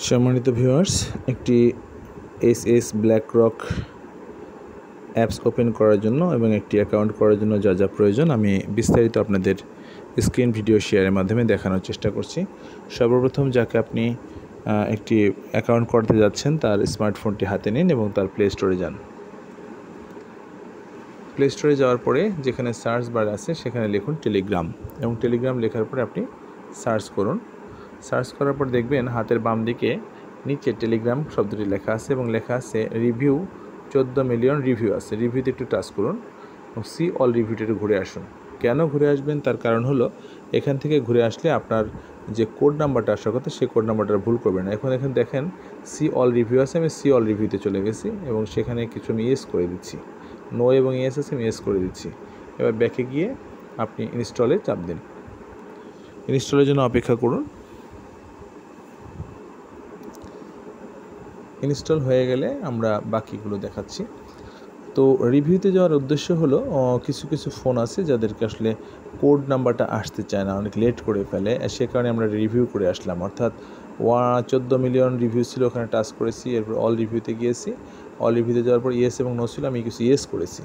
সম্মানিত ভিউয়ার্স, একটি SS BlackRock apps open করার জন্য এবং একটি অ্যাকাউন্ট করার জন্য যা যা প্রয়োজন আমি বিস্তারিত আপনাদের স্ক্রিন ভিডিও শেয়ারের মাধ্যমে দেখানোর চেষ্টা করছি। সর্বপ্রথম যাকে আপনি একটি অ্যাকাউন্ট করতে যাচ্ছেন তার স্মার্টফোনটি হাতে নিন এবং তার প্লে স্টোরে যান। প্লে স্টোরে যাওয়ার পরে যেখানে সার্চ বার আছে সেখানে লিখুন টেলিগ্রাম এবং টেলিগ্রাম লেখার পরে আপনি সার্চ করুন। সার্চ করার পর দেখবেন হাতের বাম দিকে নিচে টেলিগ্রাম শব্দটি লেখা আছে এবং লেখা আছে রিভিউ 14 মিলিয়ন রিভিউ আছে। রিভিউতে একটু টাচ করুন এবং সি অল রিভিউতে ঘুরে আসুন। কেন ঘুরে আসবেন তার কারণ হলো এখান থেকে ঘুরে আসলে আপনার যে কোড নাম্বারটা আসার কথা সেই কোড নাম্বারটা ভুল করবেন না। এখানে দেখেন সি অল রিভিউ আছে, আমি সি অল রিভিউতে চলে গেছি এবং সেখানে কিছু আমি ইয়েস করে দিচ্ছি। নো এবং ইয়েস আছে, আমি ইয়েস করে দিচ্ছি। এবার ব্যাকে গিয়ে আপনি ইনস্টলে চাপ দিন। ইনস্টলের জন্য অপেক্ষা করুন। ইনস্টল হয়ে গেলে আমরা বাকিগুলো দেখাচ্ছি। তো রিভিউতে যাওয়ার উদ্দেশ্য হলো কিছু কিছু ফোন আছে যাদেরকে আসলে কোড নাম্বারটা আসতে চায় না, অনেক লেট করে ফেলে, সে কারণে আমরা রিভিউ করে আসলাম। অর্থাৎ 14 মিলিয়ন রিভিউ ছিল, ওখানে টাচ করেছি, এরপর অল রিভিউতে গিয়েছি। অল রিভিউতে যাওয়ার পর ইয়েস এবং নো ছিল, আমি কিছু ইয়েস করেছি।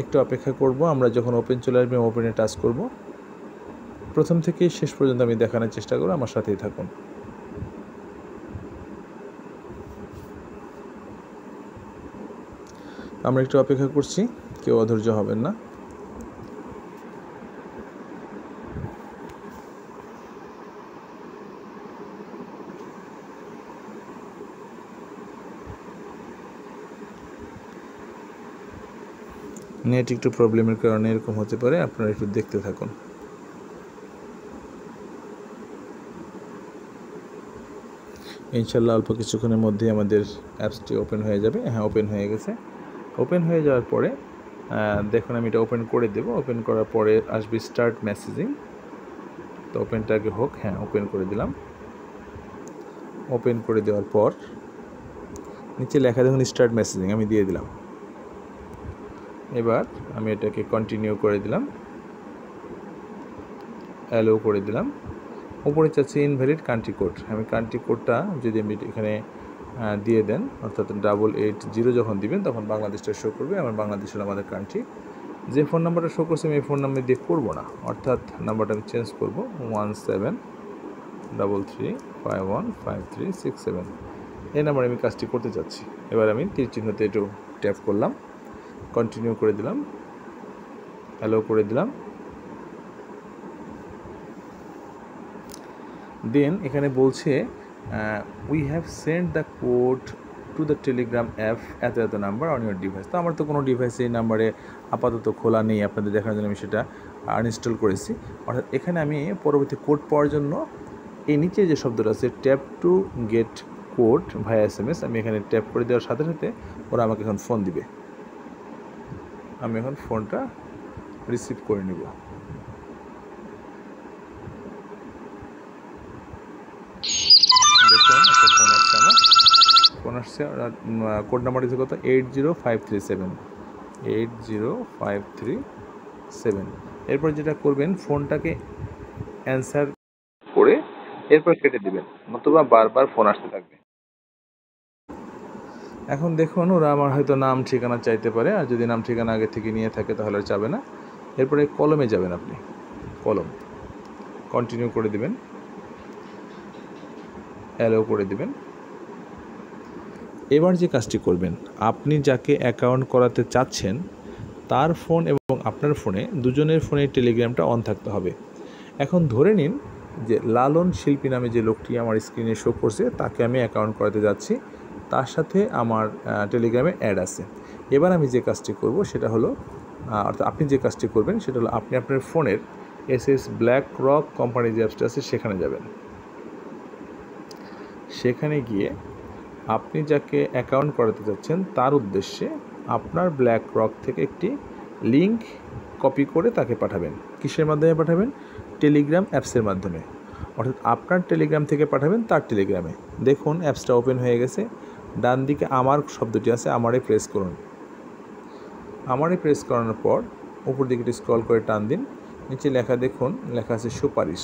একটু অপেক্ষা করব, আমরা যখন ওপেন চলে আসবে ওপেনে টাচ করব। প্রথম থেকে শেষ পর্যন্ত আমি দেখানোর চেষ্টা করব, আমার সাথেই থাকুন। আমরা একটু অপেক্ষা করছি, কেউ অধৈর্য হবেন না। নেট একটু প্রবলেমের কারণে এরকম হতে পারে, আপনারা একটু দেখতে থাকুন। ইনশাল্লাহ অল্প কিছুক্ষণের মধ্যেই আমাদের অ্যাপসটি ওপেন হয়ে যাবে। হ্যাঁ, ওপেন হয়ে গেছে। ওপেন হয়ে যাওয়ার পরে দেখুন আমি এটা ওপেন করে দেব। ওপেন করার পরে আসবে স্টার্ট মেসেজিং। তো ওপেনটা আগে হোক। হ্যাঁ, ওপেন করে দিলাম। ওপেন করে দেওয়ার পর নিচে লেখা দেখুন স্টার্ট মেসেজিং, আমি দিয়ে দিলাম। এবার আমি এটাকে কন্টিনিউ করে দিলাম, অ্যালো করে দিলাম। উপরে চাচ্ছি ইনভ্যালিড কান্ট্রি কোড। আমি কান্ট্রি কোডটা যদি আমি এখানে দিয়ে দেন, অর্থাৎ 880 যখন দিবেন তখন বাংলাদেশটা শো করবে। আমার বাংলাদেশ হলো আমাদের কান্ট্রি। যে ফোন নাম্বারটা শো করছে আমি এই ফোন নাম্বার দিয়ে করবো না, অর্থাৎ নাম্বারটা আমি চেঞ্জ করবো 1733515367। এই নাম্বারে আমি কাজটি করতে চাচ্ছি। এবার আমি তীর চিহ্নতে একটু ট্যাপ করলাম, কন্টিনিউ করে দিলাম, অ্যালো করে দিলাম। দেন এখানে বলছে we have send the code to the Telegram app এত নাম্বার অন ইউর ডিভাইস। তো আমার তো কোনো ডিভাইসে এই নাম্বারে আপাতত খোলা নেই, আপনাদের দেখানোর জন্য আমি সেটা আনইনস্টল করেছি। অর্থাৎ এখানে আমি পরবর্তী কোড পাওয়ার জন্য এই নিচে যে শব্দটা আছে tap to get code via SMS, আমি এখানে ট্যাপ করে দেওয়ার সাথে সাথে ওরা আমাকে এখন ফোন দিবে। আমি এখন ফোনটা রিসিভ করে নিব। দেখুন একটা ফোন আসছে, আমার ফোন আসছে। কোড নাম্বার হচ্ছে কত? 80537 80537। এরপর যেটা করবেন, ফোনটাকে অ্যান্সার করে এরপর কেটে দিবেন, নতুবা বারবার ফোন আসতে থাকবে। এখন দেখুন ওরা আমার হয়তো নাম ঠিকানা চাইতে পারে, আর যদি নাম ঠিকানা আগে থেকে নিয়ে থাকে তাহলে আর যাবে না। এরপরে কলমে যাবেন, আপনি কলম কন্টিনিউ করে দিবেন, অ্যালো করে দিবেন। এবার যে কাজটি করবেন, আপনি যাকে অ্যাকাউন্ট করাতে চাচ্ছেন তার ফোন এবং আপনার ফোনে দুজনের ফোনে টেলিগ্রামটা অন থাকতে হবে। এখন ধরে নিন যে লালন শিল্পী নামে যে লোকটি আমার স্ক্রিনে শো করছে তাকে আমি অ্যাকাউন্ট করাতে যাচ্ছি, তার সাথে আমার টেলিগ্রামে অ্যাড আছে। এবার আমি যে কাজটি করব সেটা হলো, অর্থাৎ আপনি যে কাজটি করবেন সেটা হলো আপনি আপনার ফোনের এসএস ব্ল্যাকরক কোম্পানি যে অ্যাপসটা আছে সেখানে যাবেন। সেখানে গিয়ে আপনি যাকে অ্যাকাউন্ট করাতে যাচ্ছেন তার উদ্দেশ্যে আপনার ব্ল্যাকরক থেকে একটি লিঙ্ক কপি করে তাকে পাঠাবেন। কিসের মাধ্যমে পাঠাবেন? টেলিগ্রাম অ্যাপসের মাধ্যমে। অর্থাৎ আপনার টেলিগ্রাম থেকে পাঠাবেন তার টেলিগ্রামে। দেখুন অ্যাপসটা ওপেন হয়ে গেছে। ডান দিকে আমার শব্দটি আছে, আমারে প্রেস করুন। আমারে প্রেস করানোর পর উপর দিকে একটু স্ক্রল করে টান দিন, নিচে লেখা দেখুন, লেখা আছে সুপারিশ।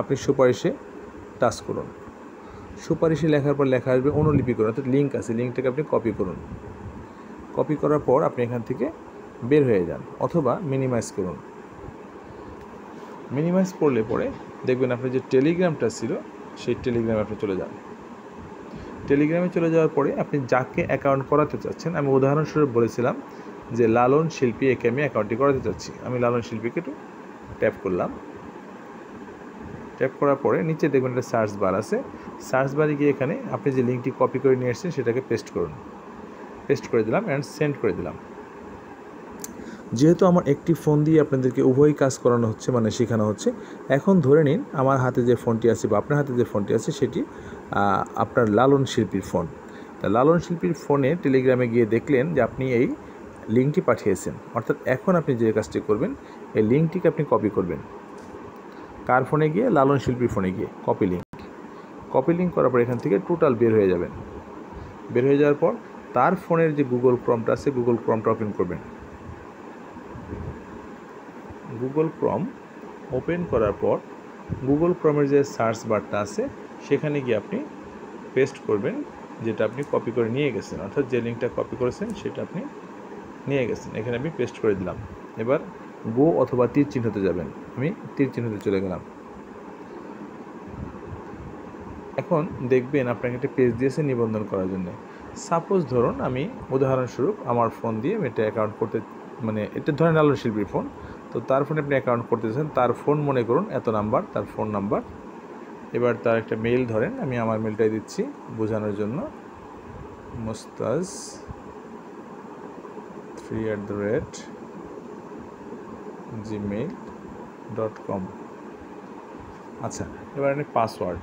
আপনি সুপারিশে টাচ করুন। সুপারিশে লেখার পর লেখা আসবে অনুলিপি করুন, অর্থাৎ লিঙ্ক আছে, লিঙ্কটাকে আপনি কপি করুন। কপি করার পর আপনি এখান থেকে বের হয়ে যান অথবা মিনিমাইজ করুন। মিনিমাইজ করলে পরে দেখবেন আপনার যে টেলিগ্রামটা ছিল সেই টেলিগ্রামে আপনি চলে যান। টেলিগ্রামে চলে যাওয়ার পরে আপনি যাকে অ্যাকাউন্ট করাতে চাচ্ছেন, আমি উদাহরণস্বরূপ বলেছিলাম যে লালন শিল্পী, একে আমি অ্যাকাউন্টটি করাতে চাচ্ছি। আমি লালন শিল্পীকে একটু ট্যাপ করলাম। ট্যাপ করার পরে নিচে দেখবেন একটা সার্চ বার আছে। সার্চ বারে গিয়ে এখানে আপনি যে লিঙ্কটি কপি করে নিয়ে এসেছেন সেটাকে পেস্ট করুন। পেস্ট করে দিলাম অ্যান্ড সেন্ড করে দিলাম। যেহেতু আমার একটি ফোন দিয়ে আপনাদেরকে উভয় কাজ করানো হচ্ছে, মানে শেখানো হচ্ছে, এখন ধরে নিন আমার হাতে যে ফোনটি আছে বা আপনার হাতে যে ফোনটি আছে সেটি আপনার লালন শিল্পীর ফোন। তা লালন শিল্পীর ফোনে টেলিগ্রামে গিয়ে দেখলেন যে আপনি এই লিঙ্কটি পাঠিয়েছেন, অর্থাৎ এখন আপনি যে কাজটি করবেন, এই লিঙ্কটিকে আপনি কপি করবেন। কার ফোনে গিয়ে? লালন শিল্পীর ফোনে গিয়ে কপি লিঙ্ক। কপি লিঙ্ক করার পর এখান থেকে টোটাল বের হয়ে যাবেন। বের হয়ে যাওয়ার পর তার ফোনের যে গুগল ক্রমটা আছে, গুগল ক্রমটা ওপেন করবেন। গুগল ক্রম ওপেন করার পর গুগল ক্রমের যে সার্চ বারটা আছে সেখানে গিয়ে আপনি পেস্ট করবেন যেটা আপনি কপি করে নিয়ে গেছেন, অর্থাৎ যে লিঙ্কটা কপি করেছেন সেটা আপনি নিয়ে গেছেন। এখানে আমি পেস্ট করে দিলাম। এবার গো অথবা তীর চিহ্নতে যাবেন। আমি তীর চিহ্নতে চলে গেলাম। এখন দেখবেন আপনাকে একটা পেজ দিয়েছে নিবন্ধন করার জন্য। সাপোজ ধরুন আমি উদাহরণস্বরূপ আমার ফোন দিয়ে আমি এটা অ্যাকাউন্ট করতে, মানে এটা ধরেন লালন শিল্পীর ফোন, তো তার ফোনে আপনি অ্যাকাউন্ট করতেছেন। তার ফোন মনে করুন এত নাম্বার, তার ফোন নাম্বার। এবার তার একটা মেইল ধরেন, আমি আমার মেইলটাই দিচ্ছি বোঝানোর জন্য, mustaz3@gmail.com। আচ্ছা, এবার আপনি পাসওয়ার্ড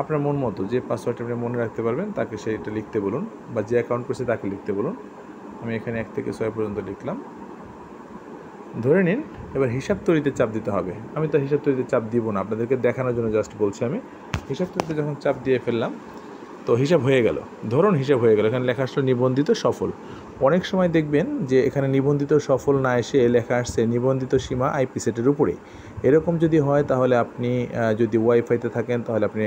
আপনার মন মতো যে পাসওয়ার্ডটা আপনি মনে রাখতে পারবেন তাকে সেইটা লিখতে বলুন, বা যে অ্যাকাউন্ট করছে তাকে লিখতে বলুন। আমি এখানে 1 থেকে 6 পর্যন্ত লিখলাম। ধরে নিন এবার হিসাব তৈরিতে চাপ দিতে হবে। আমি তো হিসাব তৈরিতে চাপ দিব না, আপনাদেরকে দেখানোর জন্য জাস্ট বলছি। আমি হিসাব তৈরিতে যখন চাপ দিয়ে ফেললাম তো হিসাব হয়ে গেল। ধরুন হিসাব হয়ে গেল, এখানে লেখা আসলো নিবন্ধিত সফল। অনেক সময় দেখবেন যে এখানে নিবন্ধিত সফল না এসে লেখা আসছে নিবন্ধিত সীমা আইপি সেটের উপরে। এরকম যদি হয় তাহলে আপনি যদি ওয়াইফাইতে থাকেন তাহলে আপনি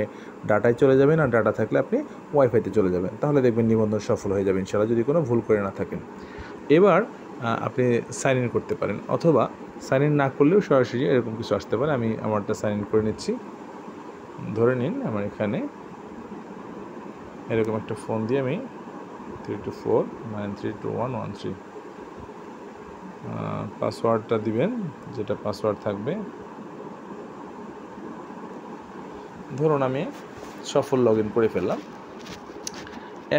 ডাটায় চলে যাবেন, আর ডাটা থাকলে আপনি ওয়াইফাইতে চলে যাবেন, তাহলে দেখবেন নিবন্ধন সফল হয়ে যাবে ইনশাআল্লাহ, যদি কোনো ভুল করে না থাকেন। এবার আপনি সাইন ইন করতে পারেন, অথবা সাইন ইন না করলেও সরাসরি এরকম কিছু আসতে পারে। আমি আমারটা সাইন ইন করে নিচ্ছি। ধরে নিন আমার এখানে এরকম একটা ফোন দিয়ে আমি 324932113 পাসওয়ার্ডটা দিবেন, যেটা পাসওয়ার্ড থাকবে। ধরুন আমি সফল লগ ইন করে ফেললাম।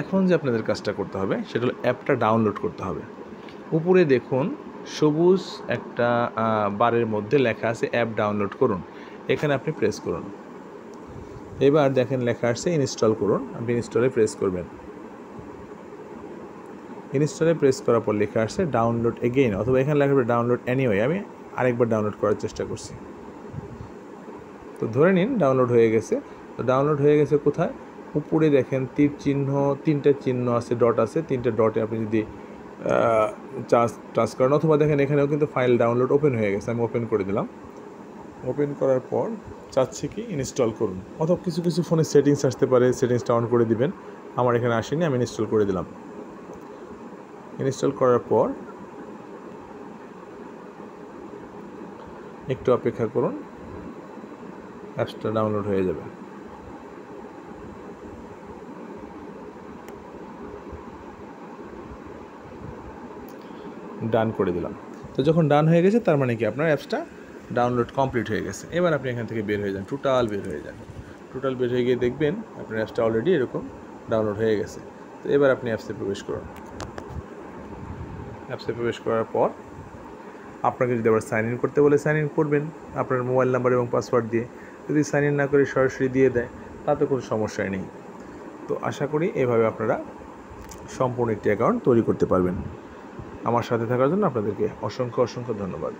এখন যে আপনাদের কাজটা করতে হবে সেটা হলো অ্যাপটা ডাউনলোড করতে হবে। উপরে দেখুন সবুজ একটা বারের মধ্যে লেখা আছে অ্যাপ ডাউনলোড করুন, এখানে আপনি প্রেস করুন। এবার দেখেন লেখা আসছে ইনস্টল করুন, আপনি ইনস্টলে প্রেস করবেন। ইনস্টলে প্রেস করার পর লেখা আসছে ডাউনলোড এগেইন, অথবা এখানে লেখা হবে ডাউনলোড এনিওয়ে। আমি আরেকবার ডাউনলোড করার চেষ্টা করছি। তো ধরে নিন ডাউনলোড হয়ে গেছে। তো ডাউনলোড হয়ে গেছে কোথায়? উপরে দেখেন তীর চিহ্ন, 3টা চিহ্ন আছে, ডট আছে, 3টে ডটে আপনি যদি টাচ করেন, অথবা দেখেন এখানেও কিন্তু ফাইল ডাউনলোড ওপেন হয়ে গেছে। আমি ওপেন করে দিলাম। ওপেন করার পর চাচ্ছি কি ইনস্টল করুন, অথবা কিছু কিছু ফোনে সেটিংস আসতে পারে, সেটিংসটা অন করে দিবেন। আমার এখানে আসেনি, আমি ইনস্টল করে দিলাম। ইনস্টল করার পর একটু অপেক্ষা করুন, অ্যাপসটা ডাউনলোড হয়ে যাবে। ডান করে দিলাম। তো যখন ডান হয়ে গেছে তার মানে কি আপনার অ্যাপসটা ডাউনলোড কমপ্লিট হয়ে গেছে। এবার আপনি এখান থেকে বের হয়ে যান, টোটাল বের হয়ে যান। টোটাল বের হয়ে গিয়ে দেখবেন আপনার অ্যাপসটা অলরেডি এরকম ডাউনলোড হয়ে গেছে। তো এবার আপনি অ্যাপসে প্রবেশ করুন। অ্যাপসে প্রবেশ করার পর আপনাকে যদি আবার সাইন ইন করতে বলে সাইন ইন করবেন আপনার মোবাইল নাম্বার এবং পাসওয়ার্ড দিয়ে। যদি সাইন ইন না করে সরাসরি দিয়ে দেয় তাতে কোনো সমস্যাই নেই। তো আশা করি এভাবে আপনারা সম্পূর্ণ একটি অ্যাকাউন্ট তৈরি করতে পারবেন। আমার সাথে থাকার জন্য আপনাদেরকে অসংখ্য অসংখ্য ধন্যবাদ।